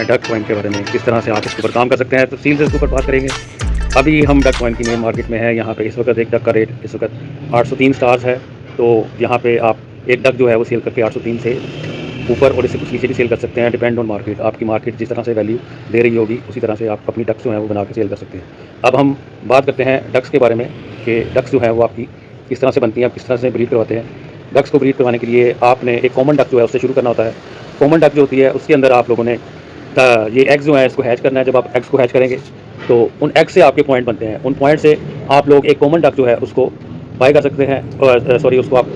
Duck coin के बारे में, किस तरह से आप इसके ऊपर काम कर सकते हैं। तो सील से इसके ऊपर बात करेंगे। अभी हम डक कॉइन की मेन मार्केट में है। यहाँ पे इस वक्त एक डक का रेट इस वक्त 803 स्टार्स है। तो यहाँ पे आप एक डक जो है वो सेल करके 803 से ऊपर और इससे कुछ नीचे भी सेल कर सकते हैं, डिपेंड ऑन मार्केट। आपकी मार्केट जिस तरह से वैल्यू दे रही होगी उसी तरह से आप अपनी डक्स जो है वो बना के सेल कर सकते हैं। अब हम बात करते हैं डक्स के बारे में कि डक्स जो है वो आपकी किस तरह से बनती हैं, आप किस तरह से ब्रीड करवाते हैं। डक्स को ब्रीड करवाने के लिए आपने एक कॉमन डक जो है उससे शुरू करना होता है। कॉमन डक जो होती है उसके अंदर आप लोगों ने ये एग्स जो है इसको हैच करना है। जब आप एग्स को हैच करेंगे तो उन एग्स से आपके पॉइंट बनते हैं। उन पॉइंट से आप लोग एक कॉमन डक जो है उसको बाय कर सकते हैं, उसको आप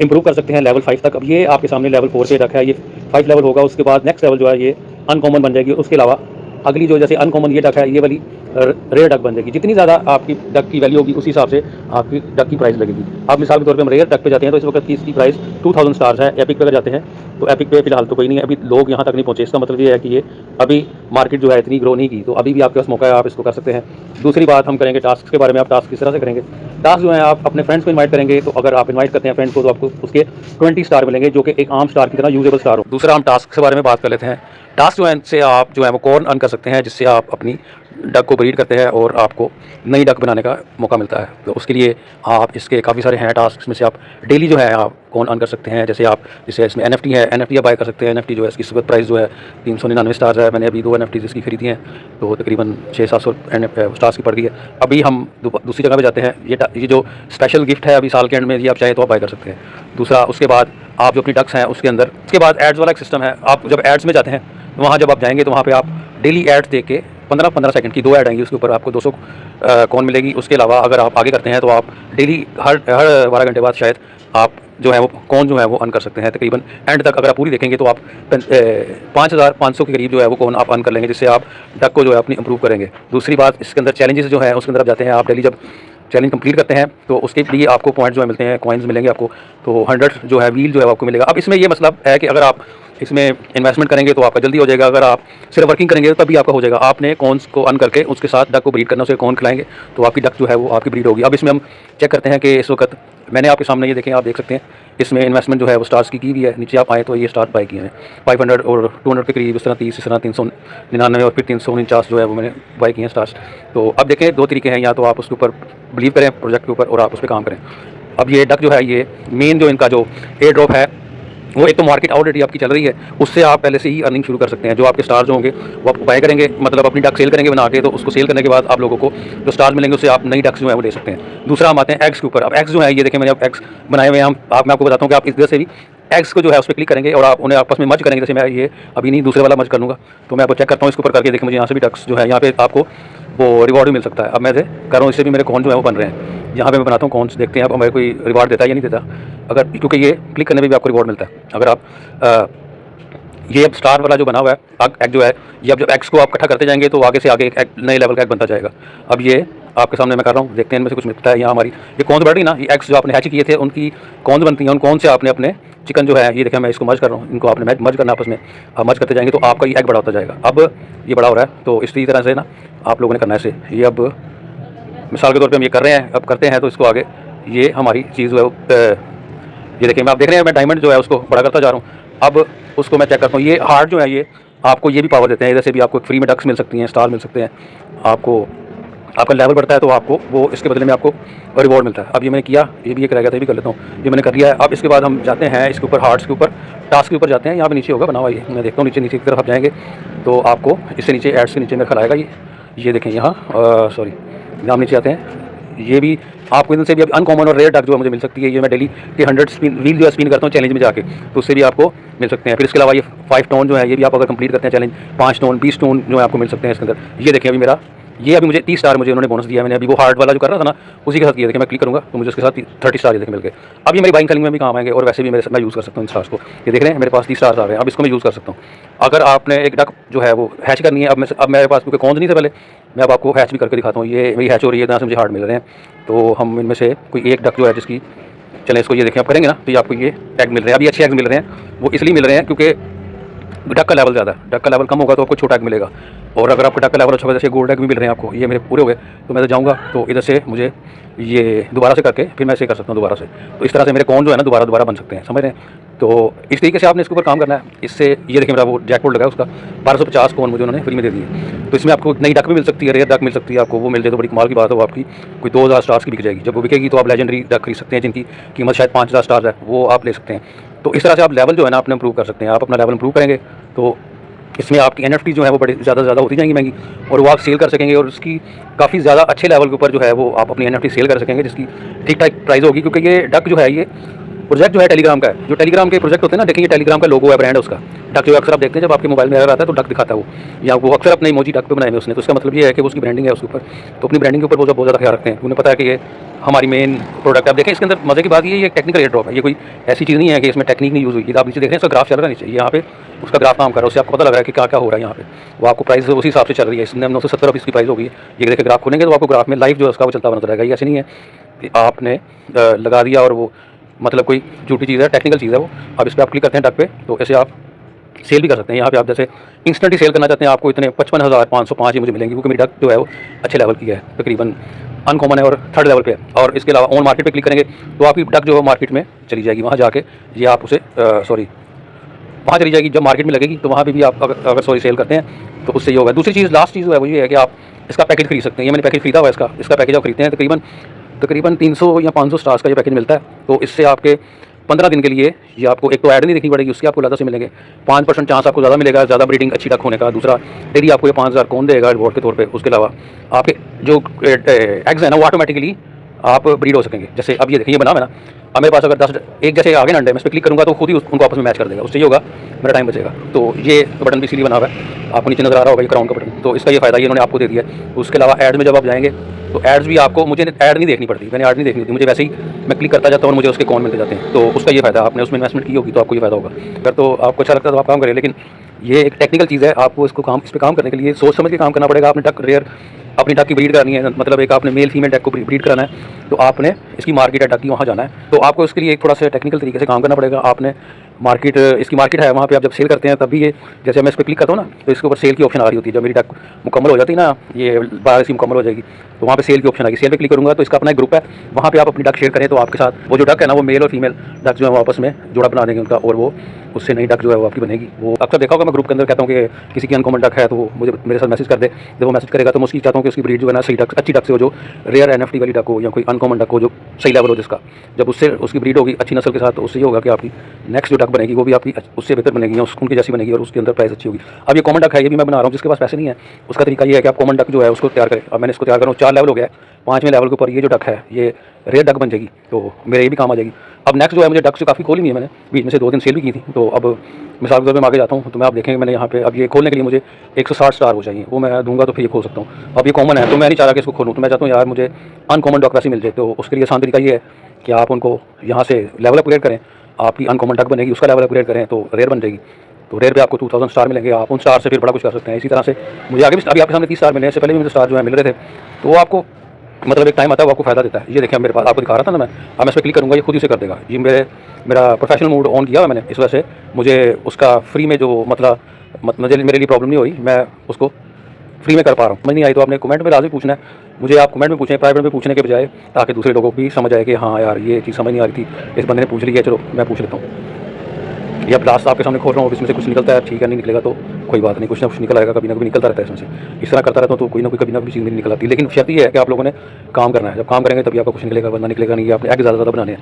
इंप्रूव कर सकते हैं लेवल 5 तक। अब ये आपके सामने लेवल 4 पे डक है, ये 5 लेवल होगा। उसके बाद नेक्स्ट लेवल जो है ये अनकॉमन बन जाएगी। उसके अलावा अगली जो जैसे अनकॉमन ये डक है, ये वाली रेयर डक बन जाएगी। जितनी ज़्यादा आपकी डक की वैल्यू होगी उसी हिसाब से आपकी डक की प्राइस लगेगी। आप मिसाल के तौर पे हम रेयर डक पे जाते हैं तो इस वक्त की इसकी प्राइस 2000 स्टार्स है। एपिक पे अगर जाते हैं तो एपिक पे फिलहाल तो कोई नहीं है, अभी लोग यहाँ तक नहीं पहुँचे। इसका मतलब ये है कि ये अभी मार्केट जो है इतनी ग्रो नहीं की, तो अभी भी आपके पास मौका है, आप इसको कर सकते हैं। दूसरी बात हम करेंगे टास्क के बारे में। आप टास्क किस तरह से करेंगे। टास्क जो है आप अपने फ्रेंड्स को इन्वाइट करेंगे। तो अगर आप इन्वाइट करते हैं फ्रेंड्स को तो आपको उसके 20 स्टार मिलेंगे, जो कि एक आम स्टार की तरह यूजेबल स्टार हो। दूसरा हम टास्क के बारे में बात कर लेते हैं। टास्क जो है से आप जो है वो कॉर्न अर्न कर सकते हैं, जिससे आप अपनी डक को ब्रीड करते हैं और आपको नई डक बनाने का मौका मिलता है। तो उसके लिए आप इसके काफ़ी सारे हैं टास्क में से आप डेली जो है आप कॉर्न अर्न कर सकते हैं। जैसे इसमें NFT है, NFT आप बाय कर सकते हैं। NFT जो है इसकी इस वक्त प्राइस जो है 399 स्टार्स है। मैंने अभी 2 NFT इसकी खरीदी हैं तो तकरीबन 600-700 स्टार्स की पड़ गई है। अभी हम दूसरी जगह पे जाते हैं। ये जो स्पेशल गिफ्ट है अभी साल के एंड में, ये आप चाहे तो आप बाय कर सकते हैं। दूसरा उसके बाद आप जो अपनी डक्स हैं उसके अंदर उसके बाद एड्स वाला एक सिस्टम है। आप जब एड्स में जाते हैं तो वहाँ जब आप जाएंगे तो वहाँ पर आप डेली एड्स देख के 15-15 सेकंड की 2 ऐड आएंगी, उसके ऊपर आपको 200 कॉइन मिलेगी। उसके अलावा अगर आप आगे करते हैं तो आप डेली हर 12 घंटे बाद शायद आप जो है वो कॉइन जो है वो अर्न कर सकते हैं। तकरीबन एंड तक अगर आप पूरी देखेंगे तो आप 5500 के करीब जो है वो कॉइन आप अर्न कर लेंगे, जिससे आप डक को जो है अपनी इंप्रूव करेंगे। दूसरी बात इसके अंदर चैलेंजेस जो है उसके अंदर आप जाते हैं। आप डेली जब चैलेंज कंप्लीट करते हैं तो उसके लिए आपको पॉइंट जो है मिलते हैं, कॉइन्स मिलेंगे आपको। तो 100 जो है व्हील जो है आपको मिलेगा। अब इसमें ये मतलब है कि अगर आप इसमें इन्वेस्टमेंट करेंगे तो आपका जल्दी हो जाएगा। अगर आप सिर्फ वर्किंग करेंगे तो तभी आपका हो जाएगा। आपने कॉन्स को अर्न करके उसके साथ डक को ब्रीड करना, उसे कॉइन खिलाएंगे तो आपकी डक जो है वो आपकी ब्रीड होगी। अब इसमें हम चेक करते हैं कि इस वक्त मैंने आपके सामने ये देखें, आप देख सकते हैं इसमें इन्वेस्टमेंट जो है वो स्टार्स की हुई है। नीचे आप आए तो ये स्टार्ट बाय किए हैं 500 और 200 के करीब, इस तरह 30, इस तरह 399 और फिर 349 जो है वो मैंने बाय किए हैं स्टार्स। तो अब देखें 2 तरीके हैं, या तो आप उसके ऊपर बिलीव करें प्रोजेक्ट के ऊपर और आप उस पर काम करें। अब ये डक जो है ये मेन जो इनका जो एयर ड्रॉप है वो एक तो मार्केट ऑलरेडी आपकी चल रही है, उससे आप पहले से ही अर्निंग शुरू कर सकते हैं। जो आपके स्टार्स होंगे वो आप बाय करेंगे, मतलब अपनी डक सेल करेंगे बना के, तो उसको सेल करने के बाद आप लोगों को जो स्टार्स मिलेंगे उससे आप नई डक्स जो है वो ले सकते हैं। दूसरा हम आते हैं एग्स के ऊपर। अब एग्स जो है ये देखें मैंने अब एग्स बनाए हुए हैं। मैं आपको बताता हूँ कि आप इस तरह से भी एग्स को जो है उस पर क्लिक करेंगे और आप उन्हें आपस में मर्ज करेंगे। जैसे मैं ये अभी नहीं दूसरे वाला मर्ज कर लूँगा, तो मैं आपको चेक करता हूँ इसके ऊपर करके। देखिए मुझे यहाँ से भी डक्स जो है यहाँ पे आपको वो रिवॉर्ड भी मिल सकता है। अब मैं से कर रहा हूँ, इससे भी मेरे कॉइन जो है वो बन रहे हैं। यहाँ पे मैं बनाता हूँ कॉन्स, देखते हैं अब हमें कोई रिवॉर्ड देता है या नहीं देता। अगर क्योंकि ये क्लिक करने में भी आपको रिवॉर्ड मिलता है। अगर आप ये अब स्टार वाला जो बना हुआ है एग जो है, ये अब जब एग्स को आप इकट्ठा करते जाएंगे तो आगे से आगे एक नए लेवल का एग बनता जाएगा। अब ये आपके सामने मैं कर रहा हूँ, देखते हैं इनमें से कुछ मिलता है। यहाँ हमारी ये कौन बढ़ रही ना, ये एग्स जो आपने हैच किए थे उनकी कौन बनती हैं, उन कौन से आपने अपने चिकन जो है ये देखें मैं इसको मर्ज कर रहा हूँ, इनको आपने मर्ज करना आपस में। मर्ज करते जाएंगे तो आपका ये एग बड़ा होता जाएगा। अब ये बड़ा हो रहा है तो इसी तरह से ना आप लोगों ने करना है इसे। ये अब मिसाल के तौर पर हम ये कर रहे हैं, अब करते हैं तो इसको आगे ये हमारी चीज़ जो है ये देखिए आप देख रहे हैं मैं डायमंड जो है उसको बड़ा करता जा रहा हूँ। अब उसको मैं चेक करता हूँ, ये हार्ट जो है ये आपको ये भी पावर देते हैं। इधर से भी आपको फ्री में डक्स मिल सकती हैं, स्टार मिल सकते हैं। आपको आपका लेवल बढ़ता है तो आपको वो इसके बदले में आपको रिवॉर्ड मिलता है। अब ये मैंने किया, ये भी एक रह गया था, ये भी कर लेता हूँ, ये मैंने कर लिया है। अब इसके बाद हम जाते हैं इसके ऊपर हार्ट्स के ऊपर, टास्क के ऊपर जाते हैं। यहाँ पे नीचे होगा बना हुआ, ये मैं देखता हूँ नीचे नीचे की तरफ आप जाएंगे तो आपको इससे नीचे एड्स के नीचे मेरे ख्याल आएगा ये देखें यहाँ सॉरी यहाँ नीचे आते हैं। ये भी आपको इनसे भी अनकॉमन और रेयर डक जो है मुझे मिल सकती है। ये मैं डेली के 100 स्पिन व्हील जो है स्पिन करता हूँ चैलेंज में जाके, तो उससे भी आपको मिल सकते हैं। फिर इसके अलावा ये 5 टोन जो है ये भी आप अगर कंप्लीट करते हैं चैलेंज, 5 टोन 20 टोन जो है आपको मिल सकते हैं इसके अंदर। ये देखिए अभी मेरा ये अभी मुझे 30 स्टार मुझे उन्होंने बोनस दिया। मैंने अभी वो हार्ड वाला जो कर रहा था ना उसी के साथ किया। देखिए मैं क्लिक करूँगा तो मुझे उसके साथ 30 स्टार देखिए मिल गए। अब ये मेरी बाइंग सेलिंग में भी काम आएंगे और वैसे भी मैं यूज़ कर सकता हूँ इन स्टार्स को। ये देख रहे हैं मेरे पास 30 स्टार्स आ गए हैं, अब इसको मैं यूज़ कर सकता हूँ। अगर आपने एक डक जो है वो हैच करनी है, अब मेरे पास क्योंकि कौन नहीं था पहले, मैं अब आपको हैच भी करके दिखाता हूँ। ये मेरी हैच हो रही है, यहाँ से मुझे हार्ड मिल रहे हैं। तो हम इनमें से कोई एक डक जो है जिसकी चलें इसको ये देखें आप करेंगे ना तो ये आपको ये एग मिल रहे हैं। अभी अच्छे एग्स मिल रहे हैं, वो इसलिए मिल रहे हैं क्योंकि डक का लेवल ज़्यादा है, डक का लेवल कम होगा तो आपको छोटा एग मिलेगा। और अगर आपका डक का लेवल अच्छा होगा, जैसे गोल्ड एग भी मिल रहे हैं आपको, ये मेरे पूरे हो गए, तो मैं तो जाऊँगा तो इधर से मुझे ये दोबारा से करके फिर मैं ऐसे कर सकता हूँ दोबारा से। तो इस तरह से मेरे कॉर्न जो है ना दोबारा बन सकते हैं, समझ रहे हैं। तो इस तरीके से आपने इसके ऊपर काम करना है। इससे ये देखिए मेरा वो जैकपॉट लगा है, उसका 1250 कॉर्न मुझे उन्होंने फ्री में दे दिए। तो इसमें आपको नई डक भी मिल सकती है, रेयर डक मिल सकती है आपको, वो मिल जाए तो बड़ी कमाल की बात है। वो आपकी कोई 2000 स्टार्स की बिक जाएगी। जब वो बिकेगी तो आप लेजेंडरी डक खरीद सकते हैं जिनकी कीमत शायद 5000 स्टार्स है, वो आप ले सकते हैं। तो इस तरह से आप लेवल जो है ना अपने इंप्रूव कर सकते हैं। आप अपना लेवल इंप्रूव करेंगे तो इसमें आपकी NFT जो है वो बड़ी ज़्यादा होती जाएंगी महंगी, और वो आप सेल कर सकेंगे, और उसकी काफ़ी ज़्यादा अच्छे लेवल के ऊपर जो है वो आप अपनी NFT सेल कर सकेंगे, जिसकी ठीक ठाक प्राइस होगी। क्योंकि ये डक जो है, ये प्रोजेक्ट जो है टेलीग्राम का है। जो टेलीग्राम के प्रोजेक्ट होते हैं ना, देखिए ये टेलीग्राम का लोगो है, ब्रांड है उसका। डक जो अक्सर आप देखते हैं जब आपके मोबाइल में आता है तो डक दिखाता है वो, या वो अक्सर अपने इमोजी डक पे बनाए हुए उसने। तो इसका मतलब ये है कि उसकी ब्रांडिंग है उसके ऊपर। तो अपनी ब्रांडिंग के ऊपर वो बहुत ज़्यादा ख्याल रखते हैं। उन्हें पता है कि ये हमारी मेन प्रोडक्ट है। आप देखें इसके अंदर मज़े की बात ये टेक्निकल एयर ड्रॉप है, ये कोई ऐसी चीज़ नहीं है कि इसमें टेक्निक नहीं यूज़ हुई। आप नीचे देख रहे हैं इसका ग्राफ चल रहा है नीचे, यहाँ पे उसका ग्राफ काम कर रहा है, उससे आपको पता लग रहा है कि क्या क्या हो रहा है यहाँ पे। वो आपको प्राइस उसी हिसाब से चल रही है। इसमें 970 रुपये की प्राइस होगी। ये देखिए ग्राफ खोलेंगे तो आपको ग्राफ में लाइव जो है उसका वो चलता नजर आएगा। ये ऐसे नहीं है कि आपने लगा दिया और वो मतलब कोई झूठी चीज़ है, टेक्निकल चीज़ है वो। अब इस पर आप क्लिक करते हैं डक पे, तो ऐसे आप सेल भी कर सकते हैं। यहाँ पे आप जैसे इंस्टेंट ही सेल करना चाहते हैं, आपको इतने 55,505 ही मुझे मिलेंगे, क्योंकि मेरी डक जो है वो अच्छे लेवल की है, तकरीबन अनकॉमन है और थर्ड लेवल पे है। और इसके अलावा ऑन मार्केट पे क्लिक करेंगे तो आपकी डक जो है मार्केट में चली जाएगी। वहाँ जाके ये आप उसे वहाँ चली जाएगी। जब मार्केट में लगेगी तो वहाँ पे भी आप अगर सेल करते हैं तो उससे ये होगा। दूसरी चीज़, लास्ट चीज़ जो है वो ये है कि आप इसका पैकेज खरीद सकते हैं। ये मैंने पैकेज खरीदा हुआ है इसका पैकेज आप खरीदते हैं तकरीबन 300 या 500 स्टार्स का ये पैकेज मिलता है। तो इससे आपके 15 दिन के लिए ये आपको एक तो ऐड नहीं देखनी पड़ेगी, उसके आपको ज़्यादा से मिलेंगे। 5% चांस आपको ज़्यादा मिलेगा, ज़्यादा ब्रीडिंग अच्छी डक होने का। दूसरा, डेली आपको ये 5000 कौन देगा रिवॉर्ड के तौर पे। उसके अलावा आपके जो एग्स है ना वो ऑटोमेटिकली आप ब्रीड हो सकेंगे। जैसे अब ये देखिए ये बना है ना, अब मेरे पास अगर 10 एक जैसे आगे ना अंडे, मैं इस पर क्लिक करूँगा तो खुद ही उनको आपस में मैच कर देगा। उससे ये होगा मेरा टाइम बचेगा। तो ये बटन भी इसीलिए बना हुआ है, आपको नीचे नजर आ रहा होगा ये क्राउन का बटन। तो इसका ये फ़ायदा ये इन्होंने आपको दे दिया है। उसके अलावा एड्स में जब आप जाएंगे तो एड्स भी आपको, मुझे ऐड नहीं देखनी पड़ती, मैंने ऐड नहीं देखनी थी, मुझे वैसे ही मैं क्लिक करता जाता हूँ और मुझे उसके कौन मिलते जाते हैं। तो उसका ये फ़ायदा, आपने उसमें इन्वेस्टमेंट की होगी तो आपको ये फ़ायदा होगा। अगर तो आपको अच्छा लगता है तो आप काम करें, लेकिन ये एक टेक्निकल चीज़ है। आपको इस पर काम करने के लिए सोच समझ के काम करना पड़ेगा। आपने डक रेयर अपनी डक की ब्रीड करनी है, मतलब एक आपने मेल फीमेल डक को ब्रीड कराना है, तो आपने इसकी मार्केट है डक की, वहाँ जाना है। तो आपको इसके लिए एक थोड़ा सा टेक्निकल तरीके से काम करना पड़ेगा। आपने मार्केट, इसकी मार्केट है, वहाँ पे आप जब सेल करते हैं तब भी ये, जैसे मैं इस पर क्लिक करता हूँ ना तो इसके ऊपर सेल की ऑप्शन आ रही होती है। जब मेरी डक मुकम्मल हो जाती है ना, ये 12 सी मुकम्मल हो जाएगी तो वहाँ पे सेल की ऑप्शन आएगी। सेल पे क्लिक करूँगा तो इसका अपना एक ग्रुप है, वहाँ पे आप अपनी डक शेयर करें तो आपके साथ वो जो डक है ना, वो मेल और फीमेल डक जो है वो आपस में जोड़ा बना देंगे उनका, और वो उससे नई डक जो है वो आपकी बनेगी। वो अक्सर देखा होगा मैं ग्रुप के अंदर कहता हूँ कि किसी की अनकॉमन डक है तो वो मुझे मेरे साथ मैसेज कर दे। जब वो मैसेज करेगा तो मैं उसकी चाहता हूँ कि उसकी ब्रीड जो है ना सही डक, अच्छी डक से हो, जो रेयर NFT वाली डक हो या कोई अनकॉमन डक हो जो सही लेवल हो जिसका। जब उससे उसकी ब्रीड होगी अच्छी नस्ल के साथ, तो उससे ये होगा कि आपकी नेक्स्ट जो डक बनेगी वो भी आपकी उससे बेहतर बनेगी या उनकी जैसी बनेगी, और उसके अंदर प्राइस अच्छी होगी। अब ये कॉमन डक है, ये भी मैं बना रहा हूँ। जिसके पास पैसे नहीं है उसका तरीका ये है कि आप कॉमन डक जो है उसको तैयार करें। अब मैंने इसको तैयार करूँ, 4 लेवल हो गया, 5वें लेवल के ऊपर ये जो डक है ये रेयर डक बन जाएगी, तो मेरे ये भी काम आ जाएगी। अब नेक्स्ट जो है, मुझे डक से काफ़ी खोली नहीं है, मैंने बीच में से 2 दिन सेल भी की थी। तो अब मिसाल के तौर पर मैं आगे जाता हूँ तो मैं आप देखेंगे मैंने यहाँ पे अब ये खोलने के लिए मुझे 160 स्टार हो चाहिए, वो मैं दूंगा तो फिर ये खोल सकता हूँ। अब ये कॉमन है तो मैं नहीं चाह रहा कि इसको खोलूँ, तो मैं चाहता हूँ यार मुझे अनकॉमन डक वैसे मिल जाए। तो उसके लिए आसान तरीका ये है कि आप उनको यहाँ से लेवल अपग्रेड करें, आपकी अनकॉमन डक बनेगी, उसका लेवल अपग्रेड करें तो रेयर बन जाएगी। तो रेयर पे आपको 2000 स्टार मिलेंगे, आप उन स्टार से फिर बड़ा कुछ कर सकते हैं। इसी तरह से मुझे आगे भी अभी आपके सामने 30 स्टार मिले, इससे पहले भी मुझे स्टार जो है मिल रहे थे। तो वो आपको मतलब एक टाइम आता है वो आपको फायदा देता है। ये देखिए मेरे पास आपको दिखा रहा था ना मैं, अब मैं इस पर क्लिक करूँगा ये खुद ही से कर देगा। ये मेरा प्रोफेशनल मोड ऑन किया हुआ मैंने, इस वजह से मुझे उसका फ्री में जो मतलब मुझे मेरे लिए प्रॉब्लम नहीं हुई, मैं उसको फ्री में कर पा रहा हूँ। समझ नहीं आई तो आपने कमेंट में लाजमी पूछना है, मुझे आप कमेंट में पूछें, प्राइवेट में पूछने के बजाय, ताकि दूसरे लोगों को भी समझ आए कि हाँ यार ये चीज़ समझ नहीं आ रही थी, इस बंदे ने पूछ लिया, चलो मैं पूछ लेता हूँ। ये अब लास्ट आपके सामने खोल रहा हूँ, इसमें से कुछ निकलता है ठीक है, नहीं निकलेगा तो कोई बात नहीं, कुछ ना कुछ निकल आएगा, कभी ना कभी निकलता रहता है इसमें से। इस तरह करता रहता हूँ तो कोई ना कोई कभी ना कभी चीज़ मेरी निकल आती है। लेकिन शर्त ये है कि आप लोगों ने काम करना है, जब काम करेंगे तभी आपका कुछ निकलेगा, वरना निकलेगा नहीं। आपने एग ज़्यादा बनाने हैं,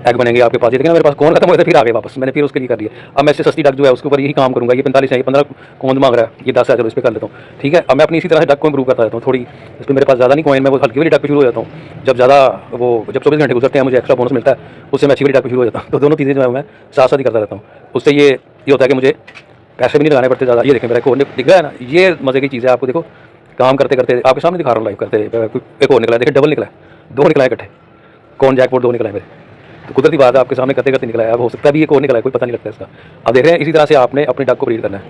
एग बनेंगे आपके पास। ये देखिए मेरे पास कौन खत्म हुए थे, फिर आ गए वापस, मैंने फिर उसके लिए कर लिया। अब मैं इससे सस्ती डक जो है उसके ऊपर यही काम करूँगा। ये 45 है, ये 15 कौन मांग रहा है, ये 10 है, चलो इस पर कर लेता हूँ ठीक है। अब मैं अपनी इसी तरह से डक को इंप्रूव करता रहता हूँ थोड़ी। इस पर मेरे पास ज़्यादा नहीं कॉइन, मैं वो हल्की वाली डक पे शुरू हो जाता हूँ। जब ज़्यादा वो जब 24 घंटे गुजरते हैं मुझे एक्स्ट्रा बोनस मिलता है, उससे मैं अच्छी वाली डक पे शुरू हो जाता हूँ। तो दोनों चीज़ें जो है मैं साथ साथ ही करता रहता हूँ। उससे ये होता है कि मुझे पैसे भी नहीं लगाने पड़ते ज़्यादा। ये देखें मेरा एक और दिख रहा है ना, ये मज़े की चीज़ है। आपको देखो काम करते करते आपके सामने दिखा रहा हूँ लाइव करते, एक और निकला है, देखिए डबल निकला है, 2 निकला है इकट्ठे, कौन जैकपॉट 2 निकला है मेरे। तो कुदरती बात है आपके सामने करते करते निकला है। अब हो सकता है भी एक और निकला है, कोई पता नहीं लगता इसका। अब देख रहे हैं इसी तरह से आपने अपनी डक को ब्रीड करना है।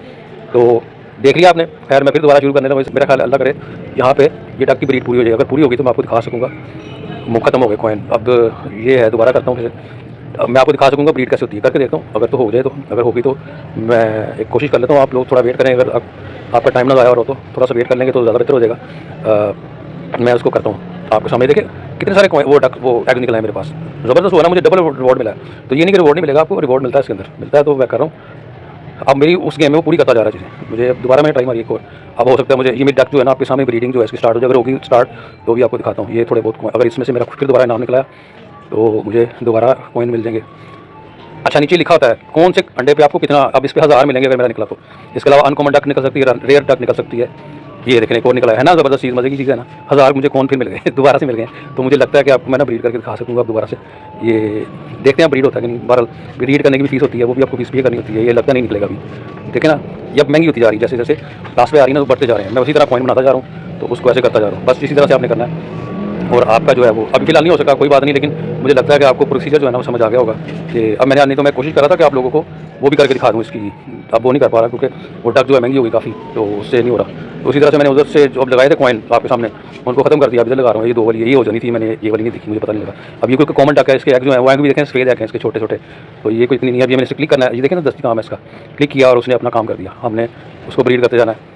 तो देख लिया आपने, खैर मैं फिर दोबारा शुरू करने लगा। मेरा ख्याल अल्लाह करे यहाँ पे ये डक की ब्रीड पूरी हो जाएगी। अगर पूरी होगी तो मैं आपको दिखा सकूँगा। मुँह खत्म हो गए कॉइन, अब ये है दोबारा करता हूँ फिर। मैं आपको दिखा सकूँगा ब्रीड कैसे होती है, करके देखता हूँ। अगर तो हो जाए तो, अगर होगी तो मैं एक कोशिश कर लेता हूँ। आप लोग थोड़ा वेट करें, अगर आपका टाइम ना ज़ाया हो तो थोड़ा सा वेट कर लेंगे तो ज़्यादा बेहतर हो जाएगा। मैं उसको करता हूँ, आपके सामने देखें कितने सारे वो एग निकला है मेरे पास। ज़बरदस्त हुआ ना, मुझे डबल रिवॉर्ड मिला है। तो ये नहीं कि रिवॉर्ड नहीं मिलेगा, आपको रिवॉर्ड मिलता है इसके अंदर, मिलता है। तो मैं कर रहा हूँ, अब मेरी उस गेम में वो पूरी करता जा रहा है चीज़ें। मुझे दोबारा मैंने ट्राई मारी एक और, अब हो सकता है मुझे ये मेरी डक जो है ना आपके सामने ब्रीडिंग जो है इसकी स्टार्ट हो जाए। अगर होगी स्टार्ट तो भी आपको दिखाता हूँ। ये थोड़े बहुत, अगर इसमें से मेरा फिर दोबारा नाम निकला तो मुझे दोबारा कॉइन मिल जाएंगे। अच्छा, नीचे लिखा होता है कौन से अंडे पे आपको कितना, अब इस पे 1000 मिलेंगे अगर मेरा निकला तो। इसके अलावा अनकॉमन डक निकल सकती है, रेयर डक निकल सकती है। ये देखने को निकला है ना, ज़बरदस्त चीज़, मजे की चीज़ है ना। 1000 मुझे कौन फिर मिल गए दोबारा से मिल गए। तो मुझे लगता है कि आपको मैं ना ब्रीड करके दिखा सकूँगा दोबारा से। ये देखते हैं ब्रीड होता है कि नहीं। बहरहाल ब्रीड करने की भी फीस होती है, वो भी आपको फीस पे करनी होती है। ये लगता नहीं निकलेगा अभी, देखें ना। ये अब महंगी होती जा रही है, जैसे जैसे लास्ट पे आ रही है ना तो बढ़ते जा रहे हैं। मैं उसी तरह कॉइन बनाता जा रहा हूँ, तो उसको ऐसे करता जा रहा हूँ। बस इसी तरह से आपने करना है। और आपका जो है वो अभी फिलहाल नहीं हो सका, कोई बात नहीं, लेकिन मुझे लगता है कि आपको प्रोसीजर जो है ना वो समझ आ गया होगा। कि अब मैंने आने तो मैं कोशिश कर रहा था कि आप लोगों को वो भी करके दिखा दूँ इसकी, अब वो नहीं कर पा रहा क्योंकि वो डक जो है महंगी होगी काफ़ी, तो उससे नहीं हो रहा। तो उसी तरह से मैंने उधर से जो अब लगाए थे कॉइन आपके सामने, उनको खत्म कर दिया। अभी लगा रहा हूँ, ये 2 वाली यही हो जानी थी, मैंने ये वाली नहीं दिखी, मुझे पता नहीं लगा। अब ये कोई कॉमन डक है, इसके एग जो है वो एग भी देखें सफेद एग हैं इसके छोटे छोटे, तो ये कोई इतनी नहीं है। अभी मैंने इसे क्लिक करना है, ये देखें ना दस्ती काम है इसका, क्लिक किया और उसने अपना काम कर दिया। हमने उसको ब्रीड करते जाना है।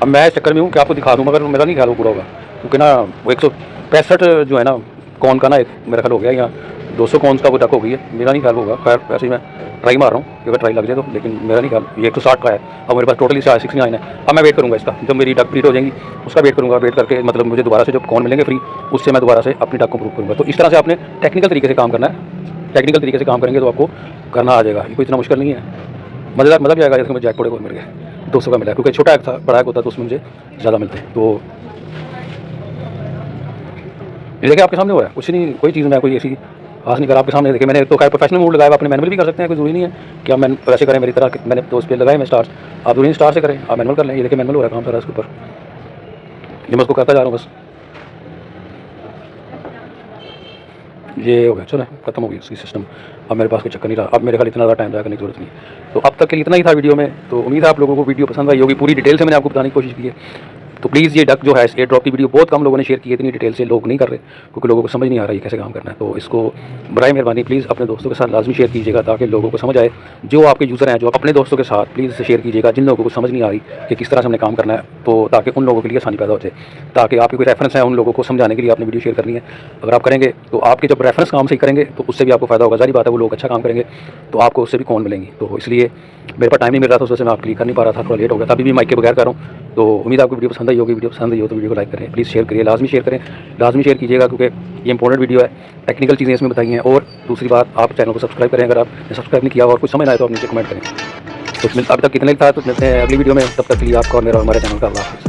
अब मैं इस चक्कर में हूँ कि आपको दिखा दूँ, मगर मेरा नहीं ख्याल वो पूरा होगा, क्योंकि ना वो 165 जो है ना कौन का ना एक मेरा ख्याल हो गया, या 200 कौन का वो डक हो गई है, मेरा नहीं ख्याल होगा। खैर वैसे ही मैं ट्राई मार रहा हूँ कि अगर ट्राई लग जाए तो, लेकिन मेरा नहीं ख्याल। ये 160 का है, अब मेरे पास टोटली 69 है। अब मैं वेट करूँगा इसका, जब मेरी डक ब्रीड हो जाएंगी उसका वेट करूँगा। वेट करके मतलब मुझे दोबारा से जब कौन मिलेंगे फ्री, उससे मैं दोबारा से अपनी डक को प्रूव करूँगा। तो इस तरह से आपने टेक्निकल तरीके से काम करना है। टेक्निकल तरीके से काम करेंगे तो आपको करना आ जाएगा, ये कोई इतना मुश्किल नहीं है। मज़ेदार मज़ा भी आएगा। जैसे मुझे जैकपॉट को मिल गया 200 का मिला, क्योंकि छोटा एक था, बड़ा एक होता तो उसमें मुझे ज़्यादा मिलते हैं। तो ये देखिए आपके सामने हो रहा है, कुछ नहीं, कोई चीज़ मैं कोई ऐसी खास नहीं करा। आपके सामने देखिए मैंने तो खैर प्रोफेशनल मोड लगाया, अपने मैनुअल भी कर सकते हैं, कोई जरूरी नहीं है कि आप वैसे करें मेरी तरह। मैंने तो उस पर लगाए मैं स्टार्स, आप जरूरी स्टार से करें, आप मैनुअल कर लें। ये देखिए मैनुअल हो रहा है काम सारा इसके ऊपर, ये मैं उसको करता जा रहा हूँ बस। ये हो गया, चलो खत्म हो गई इसकी सिस्टम। अब मेरे पास कोई चक्कर नहीं रहा, अब मेरे ख्याल इतना ज़्यादा टाइम ज़ाया करने की जरूरत नहीं। तो अब तक के लिए इतना ही था वीडियो में। तो उम्मीद है आप लोगों को वीडियो पसंद आई होगी, पूरी डिटेल से मैंने आपको बताने की कोशिश की है। तो प्लीज़ ये डक जो है इस एयर ड्रॉप की वीडियो बहुत कम लोगों ने शेयर की है, इतनी डिटेल से लोग नहीं कर रहे, क्योंकि लोगों को समझ नहीं आ रहा है कैसे काम करना है। तो इसको बराए मेहरबानी प्लीज़ अपने दोस्तों के साथ लाजमी शेयर कीजिएगा, ताकि लोगों को समझ आए। जो आपके यूज़र हैं, जो अपने दोस्तों के साथ प्लीज़ शेयर कीजिएगा, जिन लोगों को समझ नहीं आ रही कि किस तरह से हमने काम करना है, तो ताकि उन लोगों के लिए आसानी पैदा हो जाए। ताकि आपके कोई रेफरेंस है, उन लोगों को समझाने के लिए आपने वीडियो शेयर करनी है। अगर आप करेंगे तो आपके जब रेफरेंस काम सही करेंगे तो उससे भी आपको फ़ायदा होगा। जारी बात है, वो लोग अच्छा काम करेंगे तो आपको उससे भी कौन मिलेंगी। तो इसलिए मेरे पास टाइम नहीं मिल रहा था, उस वजह से मैं आप क्लिक कर नहीं पा रहा था, थोड़ा लेट हो गया था। अभी भी माइक के बगैर कर रहा हूँ। तो उम्मीद आपको वीडियो पसंद आई होगी। वीडियो पसंद आई हो तो वीडियो को लाइक करें, प्लीज़ शेयर करिए, लाजमी शेयर करें, लाजमी शेयर कीजिएगा, क्योंकि ये इंपॉर्टेंट वीडियो है। टेक्निकल चीज़ें इसमें बताई हैं। और दूसरी बात, आप चैनल को सब्सक्राइब करें, अगर आपने सब्सक्राइब नहीं किया और कुछ समझ ना आए तो आप नीचे कमेंट करें। तो अभी तक कितने था, तो मिलते हैं अगली वीडियो में। तब तक के लिए आपका और मेरा हमारे चैनल का अल्लाह हाफ़िज़।